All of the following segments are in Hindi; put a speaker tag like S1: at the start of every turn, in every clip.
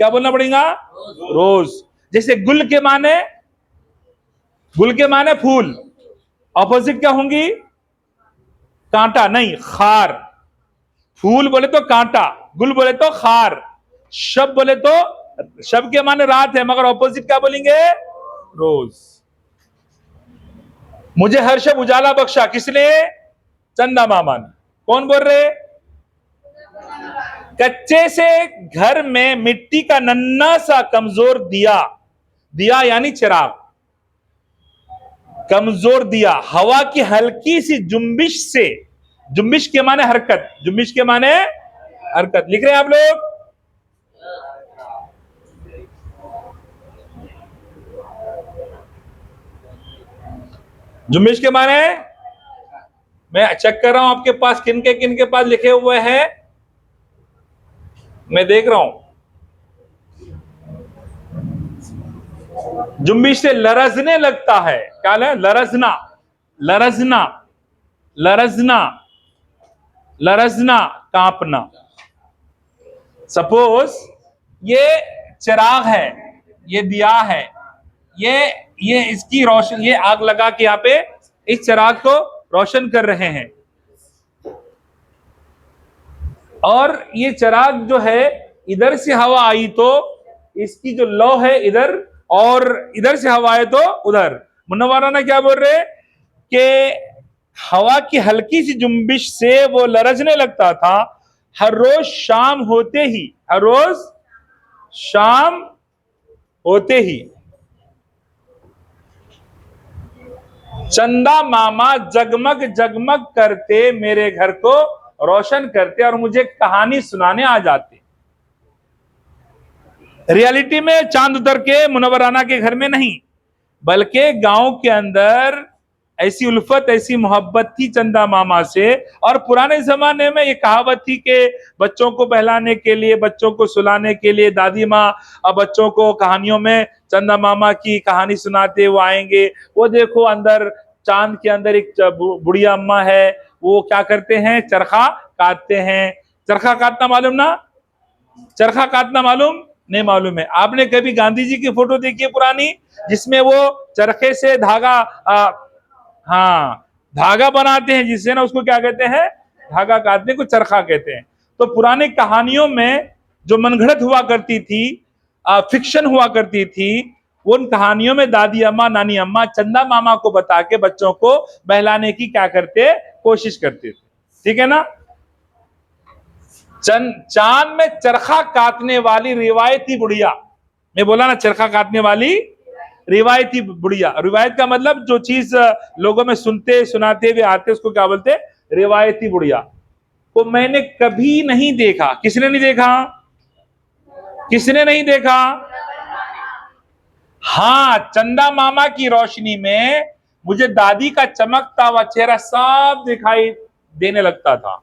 S1: क्या बोलना पड़ेगा? रोज। जैसे गुल के माने फूल, ऑपोजिट क्या होंगी? कांटा नहीं, खार। फूल बोले तो कांटा, गुल बोले तो खार, शब बोले तो, शब के माने रात है, मगर ऑपोजिट क्या बोलेंगे? रोज। मुझे हर शब उजाला बख्शा किसने? चंदा मामा ने। कौन बोल रहे? कच्चे से घर में मिट्टी का नन्हा सा कमजोर दिया, दिया यानी चिराग, कमजोर दिया हवा की हल्की सी जुम्बिश से, जुम्बिश के माने हरकत, जुम्बिश के माने हरकत, लिख रहे हैं आप लोग? जुम्बिश के माने, मैं चेक कर रहा हूं आपके पास किन के पास लिखे हुए हैं, मैं देख रहा हूं। जुम्बिश से लरजने लगता है, क्या है? लरजना, लरजना, लरजना, लरजना, कांपना। सपोज ये चिराग है, ये दिया है, ये इसकी रोशन, ये आग लगा के यहां पे इस चिराग को रोशन कर रहे हैं, और ये चिराग जो है इधर से हवा आई तो इसकी जो लौ है इधर, और इधर से हवा आए तो उधर। मुन्नवाराना क्या बोल रहे कि हवा की हल्की सी जुम्बिश से वो लरजने लगता था। हर रोज शाम होते ही, हर रोज शाम होते ही चंदा मामा जगमग जगमग करते मेरे घर को रोशन करते और मुझे कहानी सुनाने आ जाते। रियलिटी में चांद उतर के मुनव्वराना के घर में नहीं, बल्कि गांव के अंदर ऐसी उल्फत, ऐसी मोहब्बत थी चंदा मामा से। और पुराने जमाने में ये कहावत थी कि बच्चों को बहलाने के लिए, बच्चों को सुलाने के लिए दादी माँ और बच्चों को कहानियों में चंदा मामा की कहानी सुनाते वो आएंगे। वो देखो अंदर चांद के अंदर एक बुढ़िया अम्मा है, वो क्या करते हैं? चरखा काटते हैं। चरखा काटना मालूम ना? चरखा काटना मालूम नहीं? मालूम है। आपने कभी गांधी जी की फोटो देखी है पुरानी, जिसमें वो चरखे से धागा हाँ धागा बनाते हैं, जिससे ना उसको क्या कहते हैं? धागा काटने को चरखा कहते हैं। तो पुरानी कहानियों में जो मनगढ़ंत हुआ करती थी, फिक्शन हुआ करती थी, उन कहानियों में दादी अम्मा, नानी अम्मा चंदा मामा को बता के बच्चों को बहलाने की क्या करते? कोशिश करते थे। ठीक है ना? चांद में चरखा काटने वाली रिवायती बुढ़िया, मैं बोला ना चरखा काटने वाली रिवायती बुढ़िया। रिवायत का मतलब जो चीज लोगों में सुनते सुनाते हुए आते उसको क्या बोलते? रिवायती बुढ़िया। तो मैंने कभी नहीं देखा। किसने नहीं देखा? किसने नहीं देखा? हाँ, चंदा मामा की रोशनी में मुझे दादी का चमकता हुआ चेहरा साफ दिखाई देने लगता था।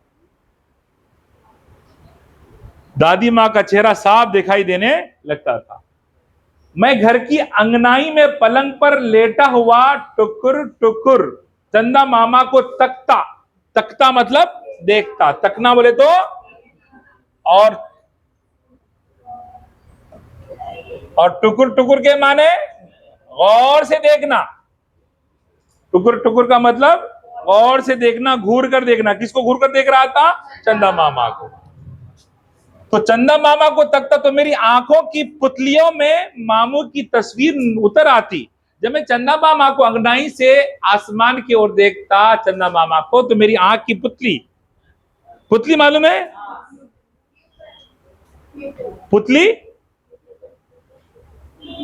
S1: दादी माँ का चेहरा साफ दिखाई देने लगता था। मैं घर की अंगनाई में पलंग पर लेटा हुआ टुकुर टुकुर चंदा मामा को तकता, तकता मतलब देखता, तकना बोले तो, और टुकुर टुकुर के माने गौर से देखना। टुकुर टुकुर का मतलब गौर से देखना, घूर कर देखना। किसको घूर कर देख रहा था? चंदा मामा को। तो चंदा मामा को तकता तो मेरी आंखों की पुतलियों में मामू की तस्वीर उतर आती। जब मैं चंदा मामा को अंगनाई से आसमान की ओर देखता, चंदा मामा को, तो मेरी आंख की पुतली, पुतली मालूम है? पुतली,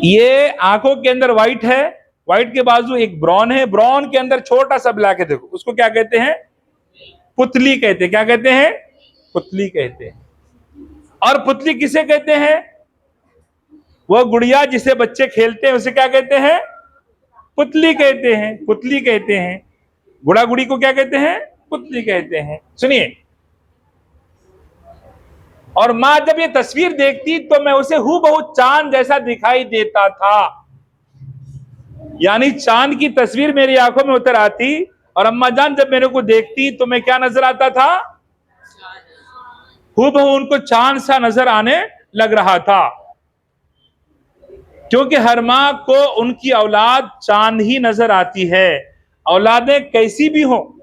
S1: ये आंखों के अंदर व्हाइट है, व्हाइट के बाजू एक ब्राउन है, ब्राउन के अंदर छोटा सा ब्लैक है, देखो उसको क्या कहते हैं? पुतली कहते हैं। क्या कहते हैं? पुतली कहते हैं। और पुतली किसे कहते हैं? वो गुड़िया जिसे बच्चे खेलते हैं उसे क्या कहते हैं? पुतली कहते हैं। पुतली कहते हैं। गुड़ा गुड़ी को क्या कहते हैं? पुतली कहते हैं। सुनिए, और मां जब ये तस्वीर देखती तो मैं उसे हूबहू चांद जैसा दिखाई देता था। यानी चांद की तस्वीर मेरी आंखों में उतर आती, और अम्मा जान जब मेरे को देखती तो मैं क्या नजर आता था? हूबहू उनको चांद सा नजर आने लग रहा था। क्योंकि हर माँ को उनकी औलाद चांद ही नजर आती है। औलादें कैसी भी हो,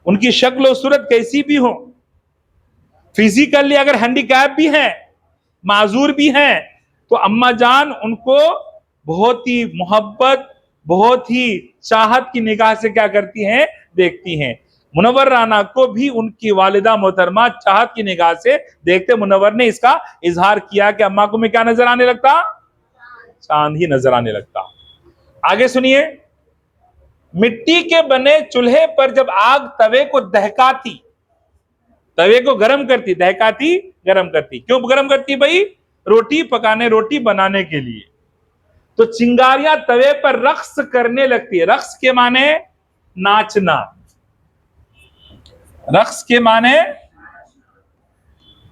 S1: उनकी शक्ल और सूरत कैसी भी हो, फिजिकली अगर हैंडीकैप भी है, माजूर भी है, तो अम्मा जान उनको बहुत ही मोहब्बत, बहुत ही चाहत की निगाह से क्या करती हैं, देखती हैं। मुनव्वर राना को भी उनकी वालिदा मोहतरमा चाहत की निगाह से देखते। मुनव्वर ने इसका इजहार किया कि अम्मा को मैं क्या नजर आने लगता, चांद ही नजर आने लगता। आगे सुनिए, मिट्टी के बने चूल्हे पर जब आग तवे को दहकाती, तवे को गर्म करती, दहकाती गर्म करती, क्यों गर्म करती भाई, रोटी पकाने, रोटी बनाने के लिए। तो चिंगारियां तवे पर रक्स करने लगती है। रक्स के माने नाचना, रक्स के माने,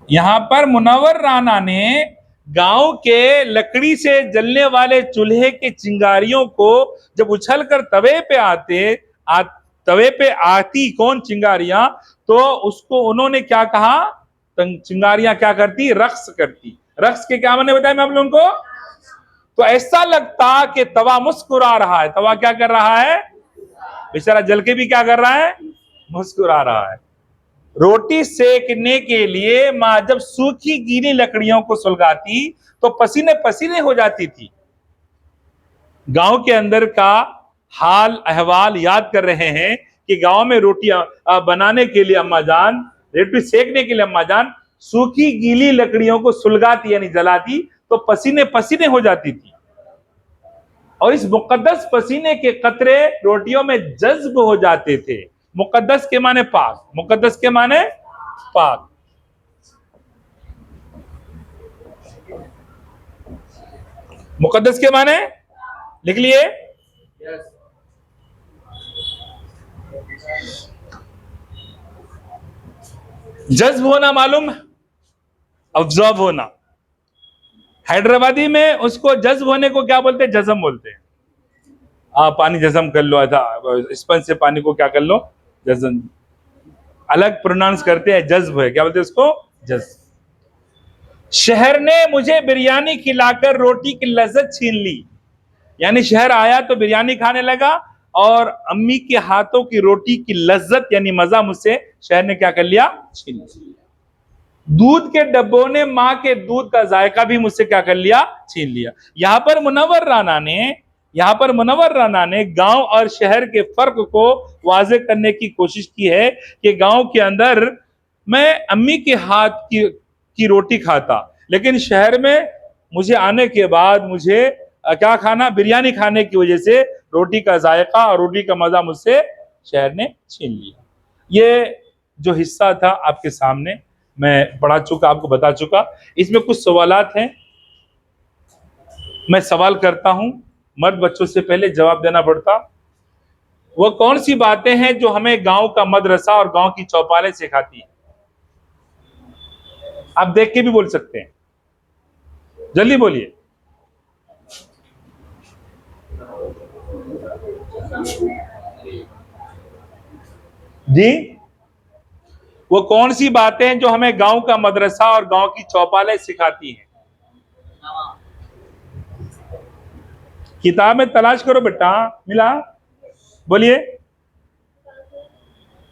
S1: यहां पर मुनव्वर राना ने गांव के लकड़ी से जलने वाले चूल्हे के चिंगारियों को जब उछल कर तवे पे तवे पे आती कौन, चिंगारियां, तो उसको उन्होंने क्या कहा, चिंगारियां क्या करती, रक्स करती। रक्स के क्या माने बताया मैं आप लोगों को। तो ऐसा लगता कि तवा मुस्कुरा रहा है। तवा क्या कर रहा है, बेचारा जल के भी क्या कर रहा है, मुस्कुरा रहा है। रोटी सेकने के लिए मां जब सूखी गीली लकड़ियों को सुलगाती तो पसीने पसीने हो जाती थी। गांव के अंदर का हाल अहवाल याद कर रहे हैं कि गांव में रोटियां बनाने के लिए अम्मा जान, रोटी सेकने के लिए अम्मा जान सूखी गीली लकड़ियों को सुलगाती यानी जलाती तो पसीने पसीने हो जाती थी। और इस मुकद्दस पसीने के कतरे रोटियों में जज्ब हो जाते थे। मुकद्दस के माने पाक, मुकद्दस के माने पाक। मुकद्दस के माने लिख लिए, जज्ब होना मालूम, ऑब्जॉर्व होना। हैदराबादी में उसको जज्ब होने को क्या बोलते हैं, जज्म बोलते हैं। पानी जज्म कर लो, था स्पंज से पानी को क्या कर लो, जज्म। अलग प्रोनाउंस करते हैं, जज्ब है, क्या बोलते हैं उसको, जज्ब। शहर ने मुझे बिरयानी खिलाकर रोटी की लज्जत छीन ली, यानी शहर आया तो बिरयानी खाने लगा और अम्मी के हाथों की रोटी की लज्जत यानी मजा मुझसे शहर ने क्या कर लिया, छीन लिया। दूध के डब्बों ने मां के दूध का जायका भी मुझसे क्या कर लिया, छीन लिया। यहां पर मुनव्वर राना ने गांव और शहर के फर्क को वाजे करने की कोशिश की है कि गांव के अंदर मैं अम्मी के हाथ की रोटी खाता, लेकिन शहर में मुझे आने के बाद मुझे क्या खाना, बिरयानी खाने की वजह से रोटी का जायका और रोटी का मजा मुझसे शहर ने छीन लिया। ये जो हिस्सा था आपके सामने मैं पढ़ा चुका, आपको बता चुका। इसमें कुछ सवालात हैं, मैं सवाल करता हूं, मर्द बच्चों से पहले जवाब देना पड़ता। वो कौन सी बातें हैं जो हमें गांव का मदरसा और गांव की चौपालें सिखाती हैं? आप देख के भी बोल सकते हैं, जल्दी बोलिए। जी, वो कौन सी बातें हैं जो हमें गांव का मदरसा और गांव की चौपालें सिखाती हैं? किताब में तलाश करो बेटा, मिला? बोलिए।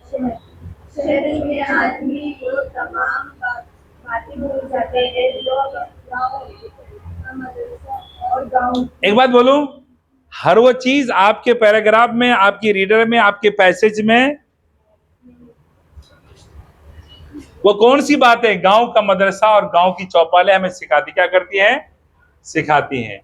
S2: शहर में आदमी वो तमाम बातें भूल जाते हैं जो और गाँव।
S1: एक बात बोलूं, हर वो चीज आपके पैराग्राफ में, आपकी रीडर में, आपके पैसेज में, वो कौन सी बातें गांव का मदरसा और गांव की चौपालें हमें सिखाती, क्या करती हैं, सिखाती हैं?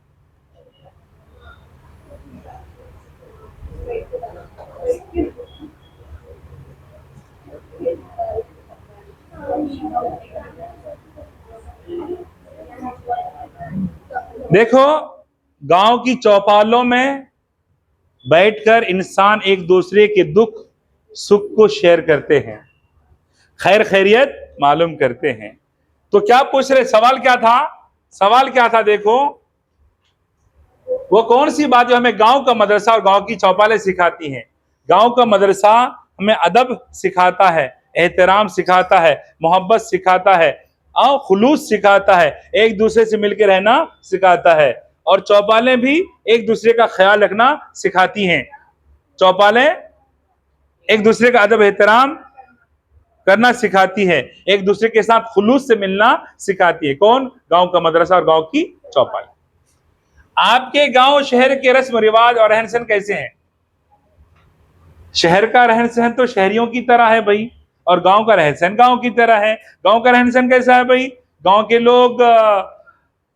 S1: देखो, गांव की चौपालों में बैठकर इंसान एक दूसरे के दुख सुख को शेयर करते हैं, खैर खैरियत मालूम करते हैं। तो क्या पूछ रहे, सवाल क्या था, सवाल क्या था? देखो, वो कौन सी बात जो हमें गांव का मदरसा और गांव की चौपालें सिखाती हैं? गांव का मदरसा हमें अदब सिखाता है, एहतराम सिखाता है, मोहब्बत सिखाता है, खुलूस सिखाता है, एक दूसरे से मिलकर रहना सिखाता है। और चौपालें भी एक दूसरे का ख्याल रखना सिखाती हैं। चौपालें एक दूसरे का अदब एहतराम करना सिखाती है, एक दूसरे के साथ खुलूस से मिलना सिखाती है। कौन? गांव का मदरसा और गांव की चौपाल। आपके गांव शहर के रस्म रिवाज और रहन सहन कैसे हैं? शहर का रहन सहन तो शहरियों की तरह है भाई, और गांव का रहन सहन गांव की तरह है। गांव का रहन सहन कैसा है भाई? गांव के लोग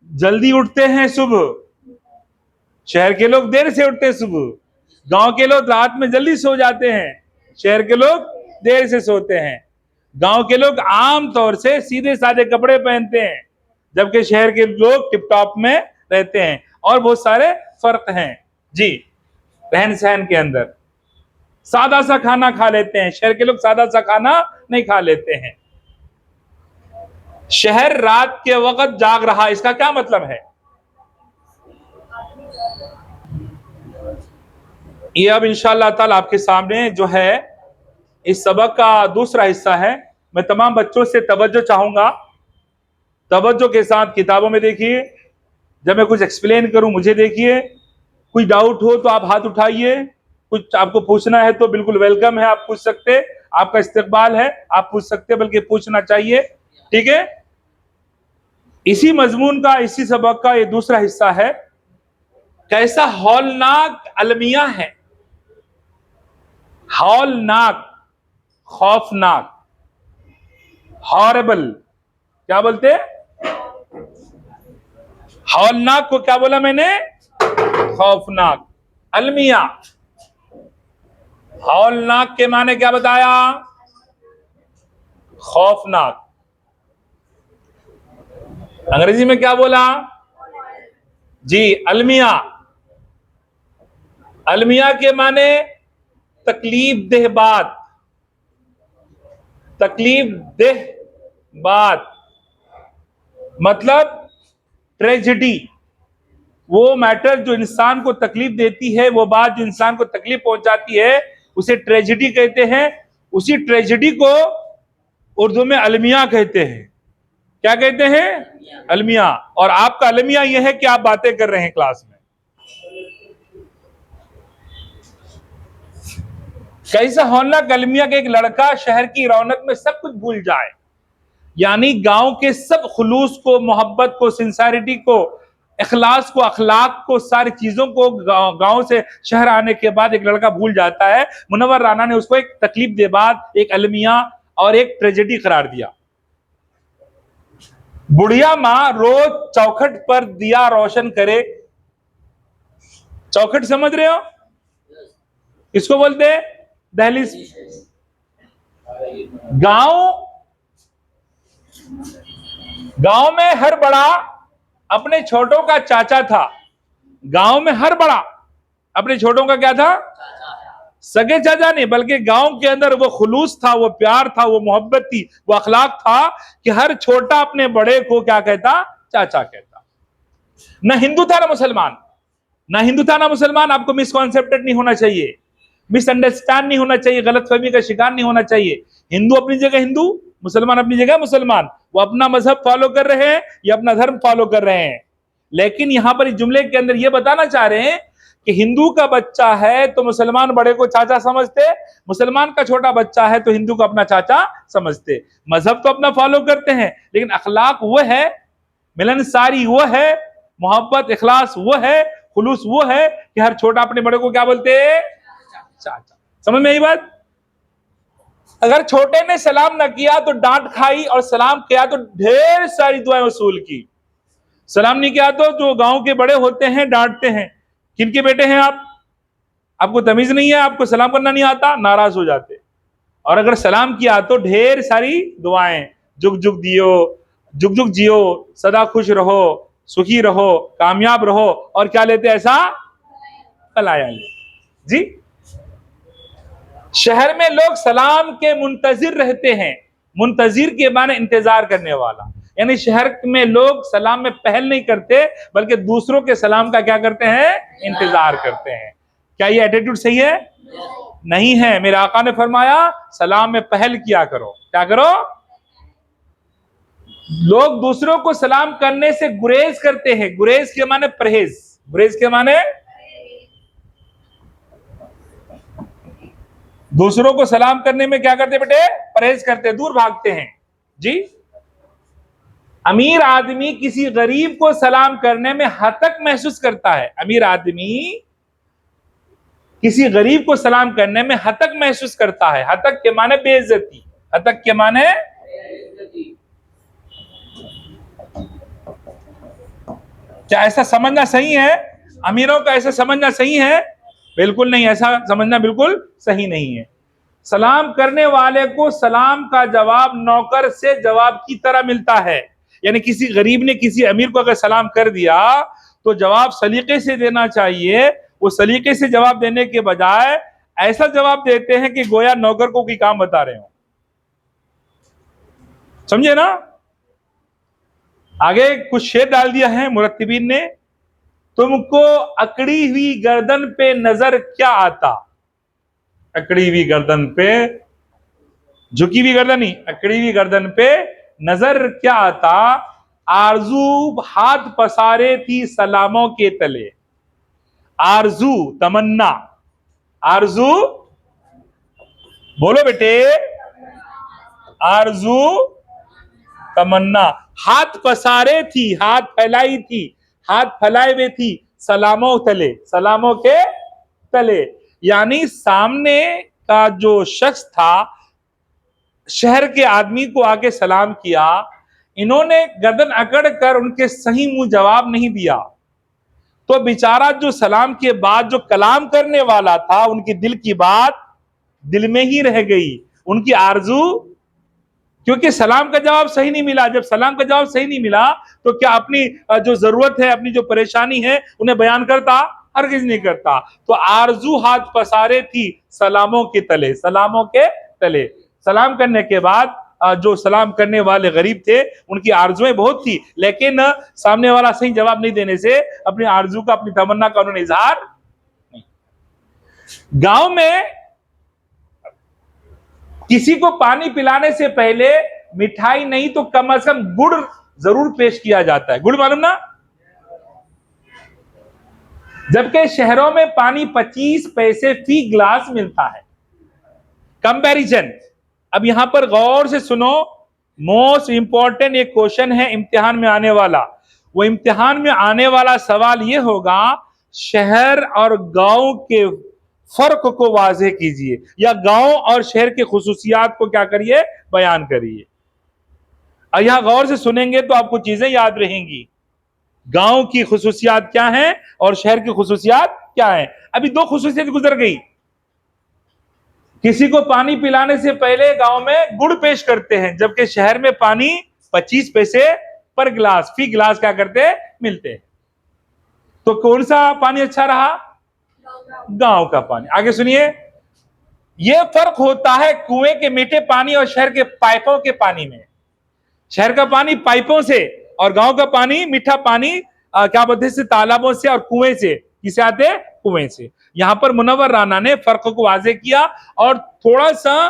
S1: जल्दी उठते हैं सुबह, शहर के लोग देर से उठते हैं सुबह। गांव के लोग रात में जल्दी सो जाते हैं, शहर के लोग देर से सोते हैं। गांव के लोग आम तौर से सीधे साधे कपड़े पहनते हैं, जबकि शहर के लोग टिप टॉप में रहते हैं। और बहुत सारे फर्क हैं जी रहन सहन के अंदर। सादा सा खाना खा लेते हैं, शहर के लोग सादा सा खाना नहीं खा लेते हैं। शहर रात के वक्त जाग रहा, इसका क्या मतलब है? ये अब इंशाअल्लाह ताला आपके सामने जो है इस सबक का दूसरा हिस्सा है। मैं तमाम बच्चों से तवज्जो चाहूंगा, तवज्जो के साथ किताबों में देखिए। जब मैं कुछ एक्सप्लेन करूं मुझे देखिए, कोई डाउट हो तो आप हाथ उठाइए, कुछ आपको पूछना है तो बिल्कुल वेलकम है, आप पूछ सकते, आपका इस्तकबाल है, आप पूछ सकते, बल्कि पूछना चाहिए। ठीक है, इसी मजमून का, इसी सबक का ये दूसरा हिस्सा है। कैसा हौलनाक अलमिया है, हौलनाक, खौफनाक, हॉरेबल। क्या बोलते? हौलनाक को क्या बोला मैंने? खौफनाक। अलमिया, हौलनाक के माने क्या बताया? खौफनाक। अंग्रेजी में क्या बोला जी? अलमिया। अलमिया के माने तकलीफ देह बात, तकलीफ देह बात मतलब ट्रेजेडी। वो मैटर जो इंसान को तकलीफ देती है, वो बात जो इंसान को तकलीफ पहुंचाती है, उसे ट्रेजेडी कहते हैं। उसी ट्रेजेडी को उर्दू में अलमिया कहते हैं। क्या कहते हैं? अलमिया। और आपका अलमिया यह है कि आप बातें कर रहे हैं क्लास में। कैसा हौलनाक अलमिया के एक लड़का शहर की रौनक में सब कुछ भूल जाए, यानी गांव के सब खुलूस को, मोहब्बत को, सिंसारिटी को, इखलास को, अखलाक को, सारी चीजों को गांव से शहर आने के बाद एक लड़का भूल जाता है। मुनव्वर राना ने उसको एक तकलीफ दे बात, एक अलमिया और एक ट्रेजेडी करार दिया। बुढ़िया माँ रोज चौखट पर दिया रोशन करे। चौखट समझ रहे हो? किसको बोलते हैं? दहलीज। गांव में हर बड़ा अपने छोटों का चाचा था। गांव में हर बड़ा अपने छोटों का क्या था? सगे चाचा नहीं, बल्कि गांव के अंदर वो खुलूस था, वो प्यार था, वो मोहब्बत थी, वो अखलाक था कि हर छोटा अपने बड़े को क्या कहता? चाचा कहता। ना हिंदू था ना मुसलमान, ना हिंदू था ना मुसलमान। आपको मिसकॉन्सेप्टेड नहीं होना चाहिए, मिसअंडरस्टैंड नहीं होना चाहिए, गलतफहमी का शिकार नहीं होना चाहिए। हिंदू अपनी जगह हिंदू, मुसलमान अपनी जगह मुसलमान। वो अपना मजहब फॉलो कर रहे हैं या अपना धर्म फॉलो कर रहे हैं, लेकिन यहां पर इस जुमले के अंदर ये बताना चाह रहे हैं कि हिंदू का बच्चा है तो मुसलमान बड़े को चाचा समझते, मुसलमान का छोटा बच्चा है तो हिंदू को अपना चाचा समझते। मजहब तो अपना फॉलो करते हैं, लेकिन अखलाक वो है, मिलनसारी वो है, मोहब्बत इखलास वो है, खुलूस वो है कि हर छोटा अपने बड़े को क्या बोलते हैं? चाचा। समझ में आई बात? अगर छोटे ने सलाम न किया तो डांट खाई, और सलाम किया तो ढेर सारी दुआएं वसूल की। सलाम नहीं किया तो जो गांव के बड़े होते हैं डांटते हैं, किनके बेटे हैं आप? आपको तमीज नहीं है, आपको सलाम करना नहीं आता, नाराज हो जाते। और अगर सलाम किया तो ढेर सारी दुआएं, जुग जुग दियो, जुग जुग जियो, सदा खुश रहो, सुखी रहो, कामयाब रहो, और क्या लेते ऐसा? फलाया ले जी। शहर में लोग सलाम के मुंतजिर रहते हैं। मुंतजिर के माने इंतजार करने वाला, यानी शहर में लोग सलाम में पहल नहीं करते, बल्कि दूसरों के सलाम का क्या करते हैं? इंतजार करते हैं। क्या ये एटीट्यूड सही है? नहीं है। मेरे आका ने फरमाया सलाम में पहल किया करो। क्या करो? लोग दूसरों को सलाम करने से गुरेज करते हैं। गुरेज के माने परहेज, गुरेज के माने दूसरों को सलाम करने में क्या करते बेटे? परहेज करते, दूर भागते हैं जी। अमीर आदमी किसी गरीब को सलाम करने में हतक महसूस करता है। अमीर आदमी किसी गरीब को सलाम करने में हतक महसूस करता है। हतक के माने बेइज्जती, हतक के माने क्या ऐसा समझना सही है? अमीरों का ऐसा समझना सही है? बिल्कुल नहीं, ऐसा समझना बिल्कुल सही नहीं है। सलाम करने वाले को सलाम का जवाब नौकर से जवाब की तरह मिलता है। यानी किसी गरीब ने किसी अमीर को अगर सलाम कर दिया तो जवाब सलीके से देना चाहिए। वो सलीके से जवाब देने के बजाय ऐसा जवाब देते हैं कि गोया नौकर को कोई काम बता रहे हो। समझे ना? आगे कुछ शेर डाल दिया है मुरत्तिबीन ने। तुमको अकड़ी हुई गर्दन पे नजर क्या आता? अकड़ी हुई गर्दन पे, झुकी हुई गर्दन नहीं, अकड़ी हुई गर्दन पे नजर क्या आता? आरजू हाथ पसारे थी सलामों के तले। आरजू तमन्ना, आरजू बोलो बेटे, आरजू तमन्ना। हाथ पसारे थी, हाथ फैलाई थी, हाथ फैलाए हुए थी सलामों तले, सलामों के तले। यानी सामने का जो शख्स था, शहर के आदमी को आके सलाम किया, इन्होंने गर्दन अकड़ कर उनके सही मुंह जवाब नहीं दिया, तो बेचारा जो सलाम के बाद जो कलाम करने वाला था, उनकी दिल की बात दिल में ही रह गई। उनकी आरजू, क्योंकि सलाम का जवाब सही नहीं मिला। जब सलाम का जवाब सही नहीं मिला तो क्या अपनी जो जरूरत है, अपनी जो परेशानी है, उन्हें बयान करता? हरगिज नहीं करता। तो आरजू हाथ पसारे थी सलामों के तले, सलामों के तले। सलाम करने के बाद जो सलाम करने वाले गरीब थे, उनकी आरजुएं बहुत थी, लेकिन सामने वाला सही जवाब नहीं देने से अपनी आरजू का, अपनी तमन्ना का उन्होंने इजहार नहीं। गांव में किसी को पानी पिलाने से पहले मिठाई नहीं तो कम से कम गुड़ जरूर पेश किया जाता है। गुड़ मालूम ना? जबकि शहरों में पानी 25 पैसे फी गिलास मिलता है। कंपैरिजन। अब यहां पर गौर से सुनो, मोस्ट इंपॉर्टेंट एक क्वेश्चन है इम्तिहान में आने वाला। वो इम्तिहान में आने वाला सवाल ये होगा, शहर और गांव के फर्क को वाज़ेह कीजिए, या गांव और शहर के खुसूसियात को क्या करिए? बयान करिए। और यहां गौर से सुनेंगे तो आपको चीजें याद रहेंगी। गांव की खुसूसियात क्या हैं और शहर की खुसूसियात क्या हैं। अभी दो खुसूसियत गुजर गई। किसी को पानी पिलाने से पहले गांव में गुड़ पेश करते हैं, जबकि शहर में पानी 25 पैसे पर गिलास, फी गिलास क्या करते? मिलते हैं। तो कौन सा पानी अच्छा रहा? गांव का पानी। आगे सुनिए, यह फर्क होता है कुएं के मीठे पानी और शहर के पाइपों के पानी में। शहर का पानी पाइपों से और गांव का पानी, मीठा पानी क्या बोलते हैं, तालाबों से और कुएं से। किसे आते? कुएं से। यहां पर मुनव्वर राना ने फर्क को वाज़ेह किया और थोड़ा सा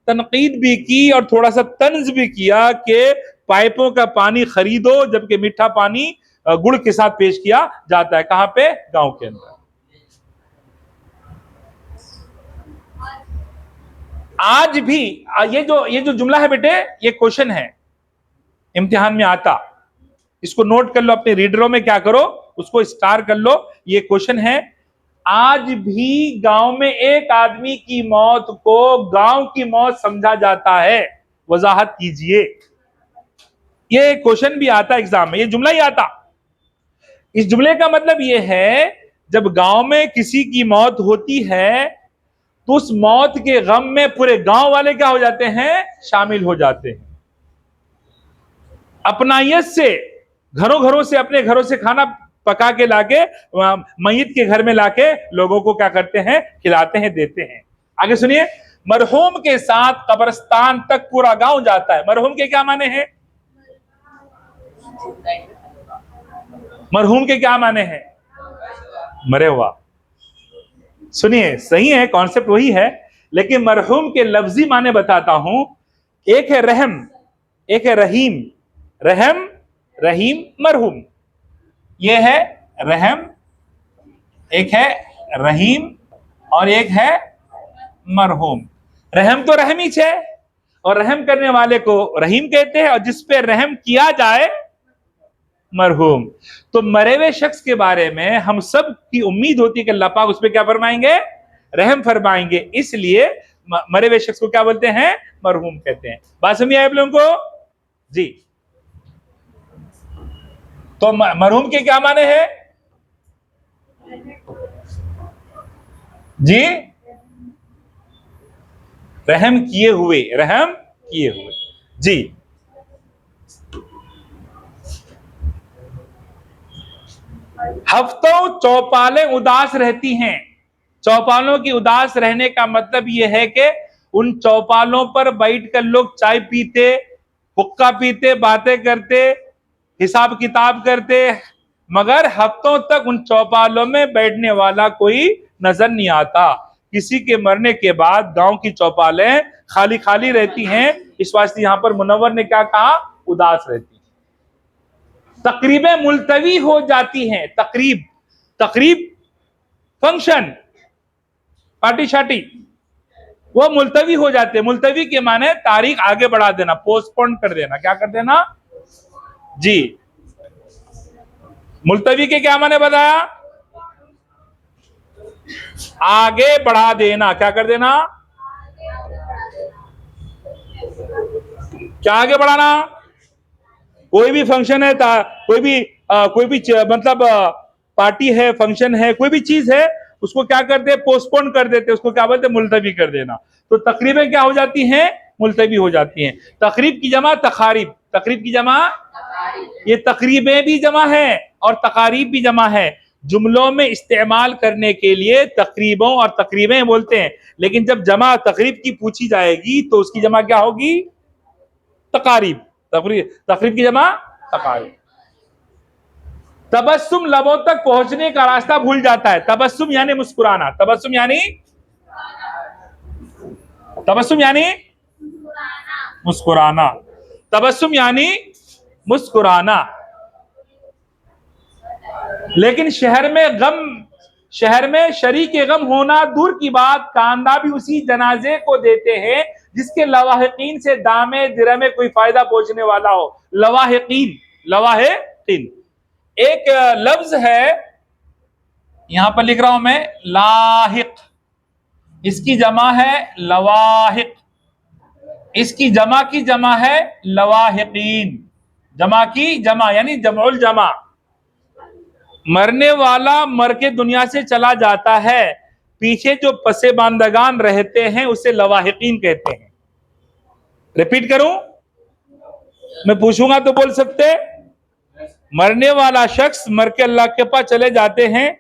S1: तनकीद भी की और थोड़ा सा तंज भी किया कि पाइपों का पानी खरीदो, जबकि मीठा पानी गुड़ के साथ पेश किया जाता है। कहां पे? गांव के अंदर। आज भी ये जो जुमला है बेटे, ये क्वेश्चन है, इम्तिहान में आता। इसको नोट कर लो, अपने रीडरों में क्या करो, उसको स्टार कर लो। ये क्वेश्चन है, आज भी गांव में एक आदमी की मौत को गांव की मौत समझा जाता है। वजाहत कीजिए। ये क्वेश्चन भी आता एग्जाम में, ये जुमला ही आता। इस जुमले का मतलब ये है, जब गांव में किसी की मौत होती है तो उस मौत के गम में पूरे गांव वाले क्या हो जाते हैं? शामिल हो जाते हैं। अपनायत से घरों घरों से, अपने घरों से खाना पका के लाके मय्यत के घर में लाके लोगों को क्या करते हैं? खिलाते हैं, देते हैं। आगे सुनिए, मरहूम के साथ कब्रिस्तान तक पूरा गांव जाता है। मरहूम के क्या माने हैं? मरहूम के क्या माने हैं? मरे हुआ। सुनिए, सही है, कॉन्सेप्ट वही है, लेकिन मरहूम के लफ्जी माने बताता हूं। एक है रहम, एक है रहीम। रहम, रहीम, मरहूम। ये है रहम, एक है रहीम और एक है मरहूम। रहम तो रहम ही है, और रहम करने वाले को रहीम कहते हैं, और जिस पे रहम किया जाए मरहूम। तो मरे हुए शख्स के बारे में हम सब की उम्मीद होती है कि अल्लाह पाक उस पे क्या फरमाएंगे, रहम फरमाएंगे, इसलिए मरे हुए शख्स को क्या बोलते हैं, मरहूम कहते हैं। बात समझ आई आप लोगों को जी। तो मरहूम के क्या माने हैं जी, रहम किए हुए, रहम किए हुए जी। हफ्तों चौपालें उदास रहती हैं। चौपालों की उदास रहने का मतलब यह है कि उन चौपालों पर बैठकर लोग चाय पीते, हुक्का पीते, बातें करते, हिसाब किताब करते, मगर हफ्तों तक उन चौपालों में बैठने वाला कोई नजर नहीं आता। किसी के मरने के बाद गांव की चौपालें खाली खाली रहती हैं। इस वास्ते यहां पर मुनव्वर ने क्या कहा, उदास रहती। तकरीबें मुलतवी हो जाती हैं। तकरीब, तकरीब फंक्शन, पार्टी शार्टी, वो मुलतवी हो जाते हैं। मुलतवी के माने तारीख आगे बढ़ा देना, पोस्टपोन कर देना। क्या कर देना जी, मुलतवी के क्या माने बताया, आगे बढ़ा देना। क्या कर देना, क्या आगे बढ़ाना। कोई भी फंक्शन है, कोई भी मतलब पार्टी है, फंक्शन है, कोई भी चीज है, उसको क्या करते हैं, पोस्टपोन कर देते हैं। उसको क्या बोलते हैं, मुलतवी कर देना। तो तकरीबें क्या हो जाती हैं, मुलतवी हो जाती हैं। तकरीब की जमा तकारीब, तकरीब की जमा, ये तकरीबें भी जमा है और तकारीब भी जमा है। जुमलों में इस्तेमाल करने के लिए तकरीबों और तकरीबें बोलते हैं, लेकिन जब जमा तकरीब की पूछी जाएगी तो उसकी जमा क्या होगी, तकारीब। तकरीब की जमा तकारीब। तबस्सुम लबों तक पहुंचने का रास्ता भूल जाता है। तबस्सुम यानी मुस्कुराना, तबस्सुम यानी, तबस्सुम यानी मुस्कुराना, तबस्सुम यानी मुस्कुराना। लेकिन शहर में गम, शहर में शरीक गम होना दूर की बात, कांदा भी उसी जनाजे को देते हैं जिसके लवाहिकीन से दामे दिरमे कोई फायदा पहुंचने वाला हो। लवाहिकीन, लवाहिकीन एक लफ्ज है, यहां पर लिख रहा हूं मैं, लाहिक, इसकी जमा है लवाहिक, इसकी जमा की जमा है लवाहिकीन। जमा की जमा यानी जमउल जमा। मरने वाला मर के दुनिया से चला जाता है, पीछे जो पसेबांदगान रहते हैं उसे लवाहिकीन कहते हैं। रिपीट करूं, मैं पूछूंगा तो बोल सकते। मरने वाला शख्स मर के अल्लाह के पास चले जाते हैं,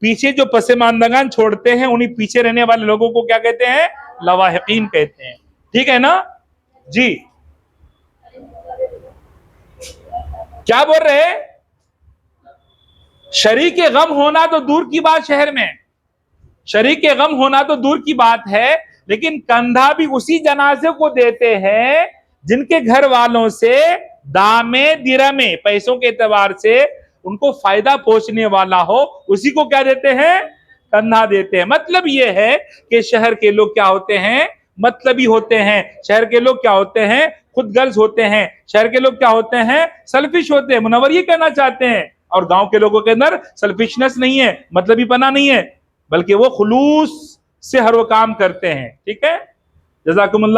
S1: पीछे जो पसेमानदगान छोड़ते हैं उन्हीं पीछे रहने वाले लोगों को क्या कहते हैं, लवाहिकीन कहते हैं। ठीक है ना जी, क्या बोल रहे हैं, शरीक गम होना तो दूर की बात, शहर में शरीक गम होना तो दूर की बात है, लेकिन कंधा भी उसी जनाजे को देते हैं जिनके घर वालों से दामे दिरमे, पैसों के एतबार से उनको फायदा पहुंचने वाला हो, उसी को क्या देते हैं, कंधा देते हैं। मतलब यह है कि शहर के लोग क्या होते हैं, मतलबी होते हैं। शहर के लोग क्या होते हैं, खुद गर्ज होते हैं। शहर के लोग क्या होते हैं, सेल्फिश होते हैं। मुनव्वर ये कहना चाहते हैं, और गांव के लोगों के अंदर सेल्फिशनेस नहीं है, मतलबी पना नहीं है, बल्कि वो खुलूस से हर वो काम करते हैं। ठीक है, जज़ाकुमुल्लाह।